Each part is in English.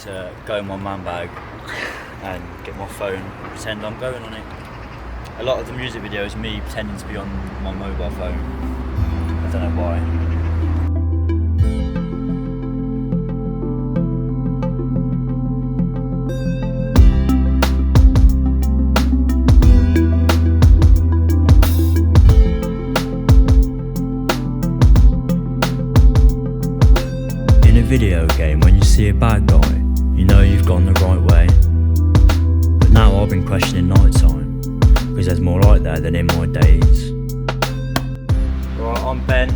to go in my man bag and get my phone, pretend I'm going on it. A lot of the music video is me pretending to be on my mobile phone. I don't know why. In a video game, when you see a bad guy, you know you've gone the right way. But now I've been questioning nighttime, because there's more light there than in my days. Right, I'm Ben,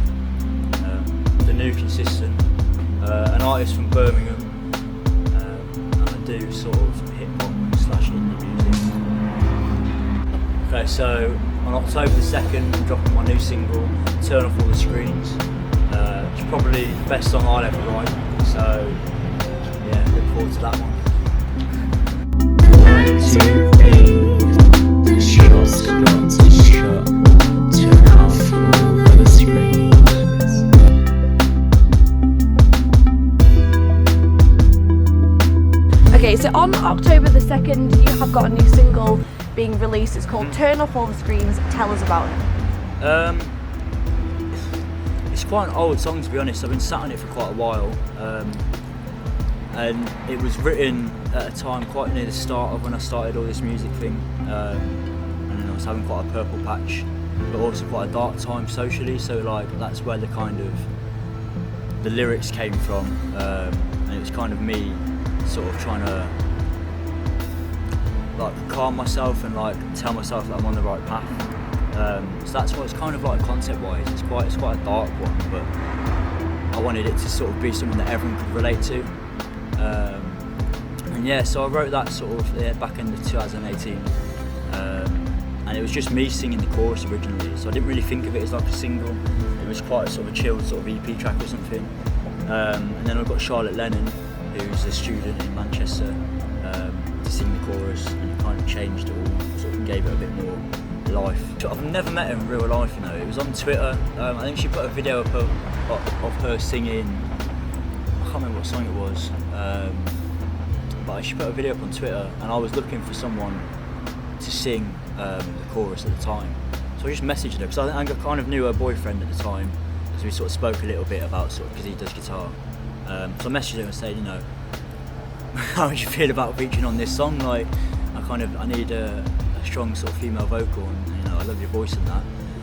the new consistent, an artist from Birmingham, and I do sort of hip-hop / indie music. Okay, so on October the 2nd, I'm dropping my new single, Turn Off All the Screens. It's probably the best song I'll ever write, so yeah, look forward to that one. Okay, so on October the 2nd, you have got a new single being released. It's called Turn Off All the Screens. Tell us about it. It's quite an old song, to be honest. I've been sat on it for quite a while, and it was written at a time quite near the start of when I started all this music thing, and then I was having quite a purple patch, but also quite a dark time socially, so like that's where the lyrics came from, and it was kind of me sort of trying to like calm myself and like tell myself that I'm on the right path. So that's why it's kind of like concept-wise, it's quite a dark one, but I wanted it to sort of be something that everyone could relate to. And yeah, so I wrote that sort of back in 2018, and it was just me singing the chorus originally, so I didn't really think of it as like a single. It was quite a sort of a chilled sort of EP track or something. And then I've got Charlotte Lennon, who's a student in Manchester, to sing the chorus, and it kind of changed it all, sort of gave it a bit more life. I've never met her in real life, you know. It was on Twitter. I think she put a video of her singing. I can't remember what song it was, but she put a video up on Twitter, and I was looking for someone to sing the chorus at the time. So I just messaged her because I kind of knew her boyfriend at the time, so we sort of spoke a little bit about sort of because he does guitar. So I messaged her and said, you know, how would you feel about featuring on this song? Like, I need a strong sort of female vocal, and you know, I love your voice and that.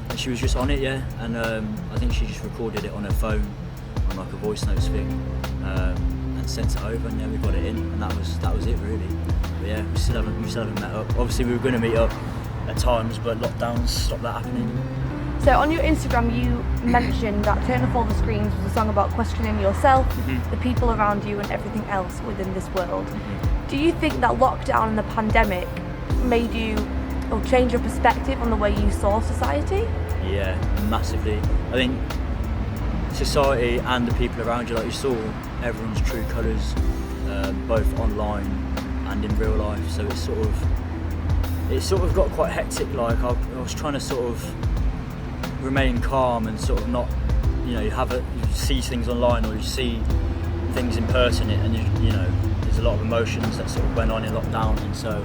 And she was just on it, yeah. And I think she just recorded it on her phone on like a voice notes thing, and sent it over, and yeah, we got it in, and that was it really. But yeah, we still haven't met up. Obviously, we were going to meet up at times, but lockdowns stopped that happening. So on your Instagram, you mentioned that Turn Off All the Screens was a song about questioning yourself, the people around you, and everything else within this world. Do you think that lockdown and the pandemic made you or change your perspective on the way you saw society? Yeah, massively. I think society and the people around you, like you saw everyone's true colours, both online and in real life. So it sort of got quite hectic. Like I was trying to sort of remain calm and sort of not, you know, you see things online or you see things in person, and you know, there's a lot of emotions that sort of went on in lockdown, and so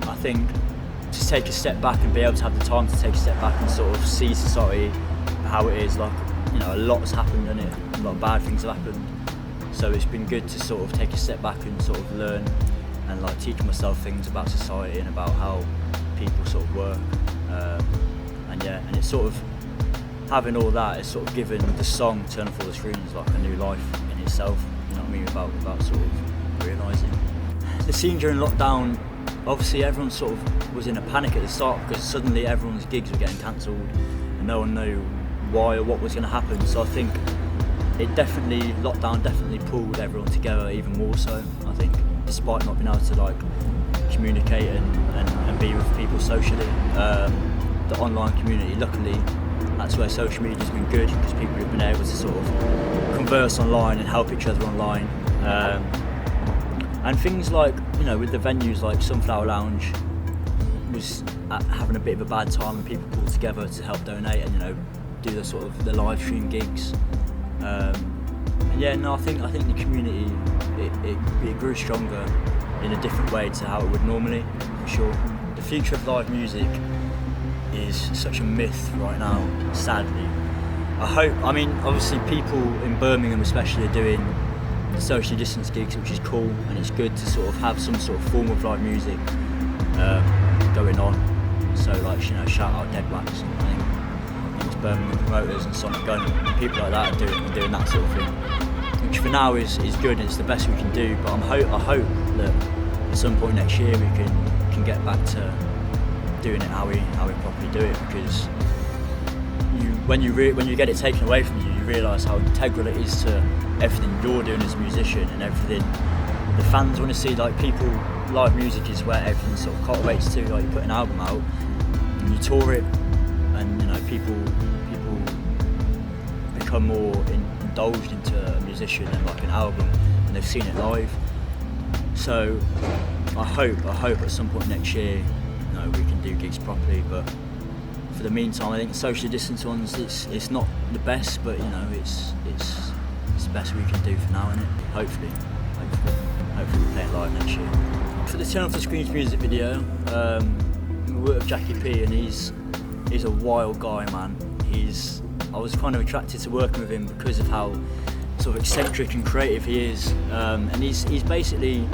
I think to take a step back and be able to have the time to take a step back and sort of see society for how it is, like, you know, a lot has happened in it, a lot of bad things have happened, so it's been good to sort of take a step back and sort of learn and like teach myself things about society and about how people sort of work, and it's sort of having all that, it's sort of given the song Turn Off All the Screens like a new life in itself, you know what I mean, without sort of realising. The scene during lockdown, obviously everyone sort of was in a panic at the start because suddenly everyone's gigs were getting cancelled and no one knew why or what was going to happen, so I think lockdown definitely pulled everyone together even more so, I think, despite not being able to like communicate and be with people socially. The online community, luckily, that's where social media's been good, because people have been able to sort of converse online and help each other online. And things like, you know, with the venues like Sunflower Lounge was having a bit of a bad time, and people pulled together to help donate and, you know, do the sort of the live stream gigs. And yeah, no, I think the community it grew stronger in a different way to how it would normally, for sure. The future of live music is such a myth right now, sadly. I mean, obviously people in Birmingham especially are doing the socially distanced gigs, which is cool, and it's good to sort of have some sort of form of live music going on. So like, you know, shout out Dead Wax and I think it's Birmingham promoters and Sonic Gun and people like that are doing that sort of thing, which for now is good and it's the best we can do. But I hope that at some point next year we can get back to doing it how we properly do it, because when you get it taken away from you, you realise how integral it is to everything you're doing as a musician and everything the fans want to see. Like, people, live music is where everything sort of cultivates to. Like, you put an album out and you tour it, and you know people become more indulged into a musician and like an album, and they've seen it live. So I hope at some point next year, you know, we can do gigs properly. But for the meantime, I think the socially distanced ones, it's not the best, but you know, it's the best we can do for now, innit? Hopefully we'll play it live next year. For the Turn Off the Screens music video, we worked with Jackie P, and he's a wild guy, man. I was kind of attracted to working with him because of how sort of eccentric and creative he is, and he's basically,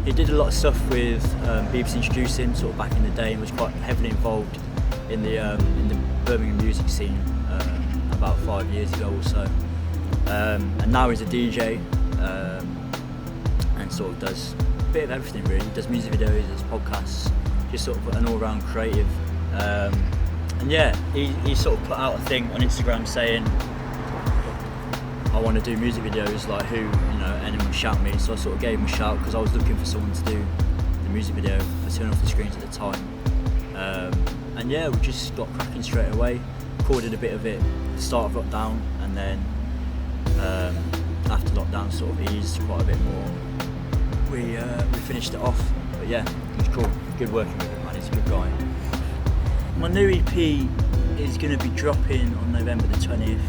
he did a lot of stuff with BBC Introduced Him sort of back in the day, and was quite heavily involved in the Birmingham music scene about 5 years ago or so, and now he's a DJ and sort of does a bit of everything really. He does music videos, does podcasts, just sort of an all-round creative. And yeah, he sort of put out a thing on Instagram saying, I want to do music videos, like who, you know, anyone shout me. So I sort of gave him a shout because I was looking for someone to do the music video for Turn Off the Screens at the time. And yeah, we just got cracking straight away, recorded a bit of it at the start of lockdown, and then after lockdown sort of eased quite a bit more, we finished it off. But yeah, it was cool, good working with him, man, he's a good guy. My new EP is going to be dropping on November the 20th,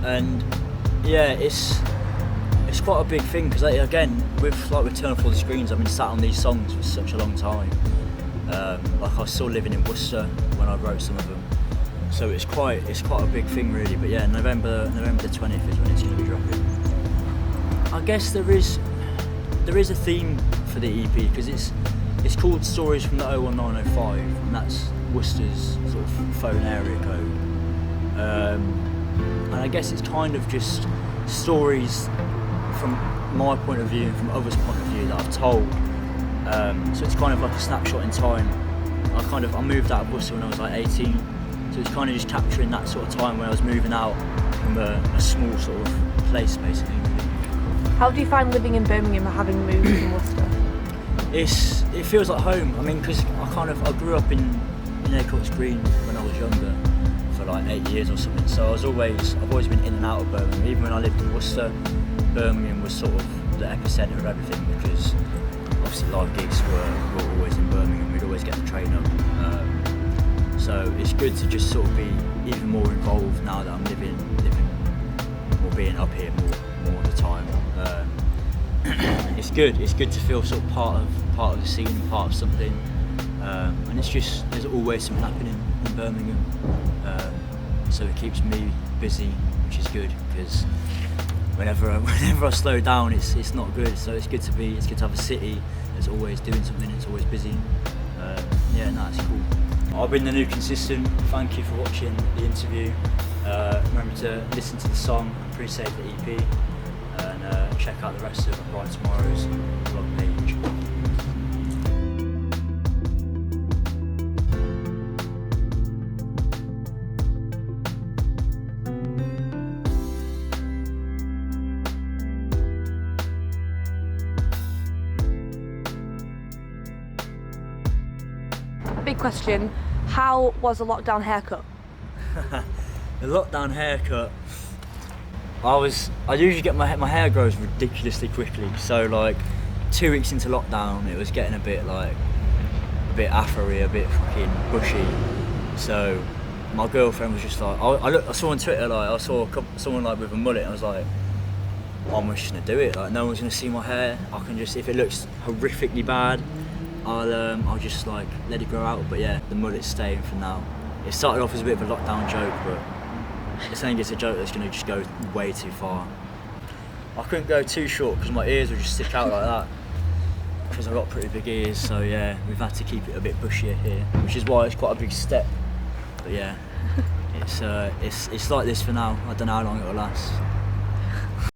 and yeah, it's quite a big thing because again, with Turn Off All the Screens, I've been sat on these songs for such a long time. Like, I was still living in Worcester when I wrote some of them, so it's quite a big thing really. But yeah, November the 20th is when it's going to be dropping. I guess there is a theme for the EP because it's called Stories from the 01905, and that's Worcester's sort of phone area code. And I guess it's kind of just stories from my point of view and from others' point of view that I've told. So it's kind of like a snapshot in time. I moved out of Worcester when I was like 18, so it's kind of just capturing that sort of time when I was moving out from a small sort of place, basically. How do you find living in Birmingham having moved from Worcester? It feels like home. I mean, because I grew up in Acorns Green when I was younger for like 8 years or something. So I've always been in and out of Birmingham. Even when I lived in Worcester, Birmingham was sort of the epicentre of everything, because obviously live gigs were always in Birmingham. We'd always get the train up. So it's good to just sort of be even more involved now that I'm living or being up here more of the time. It's good to feel sort of part of the scene, part of something, and there's always something happening in Birmingham, so it keeps me busy, which is good, because whenever I slow down, it's not good. So it's good to have a city that's always doing something, it's always busy. Yeah, no, it's cool. I've been the new consistent. Thank you for watching the interview. Remember to listen to the song, appreciate the EP, and check out the rest of Bright Tomorrow's blog page. Big question, how was a lockdown haircut? The lockdown haircut, I usually get my hair grows ridiculously quickly, so like 2 weeks into lockdown it was getting a bit afro-y, a bit fucking bushy, so my girlfriend was just like, I saw on Twitter, like I saw someone like with a mullet, and I was like, I'm just gonna do it. Like no one's gonna see my hair. I can just, if it looks horrifically bad, I'll just like let it grow out. But yeah, the mullet's staying for now. It started off as a bit of a lockdown joke, but I think it's a joke that's gonna just go way too far. I couldn't go too short because my ears would just stick out like that. Because I've got pretty big ears, so yeah, we've had to keep it a bit bushier here, which is why it's quite a big step. But yeah, it's like this for now. I don't know how long it'll last.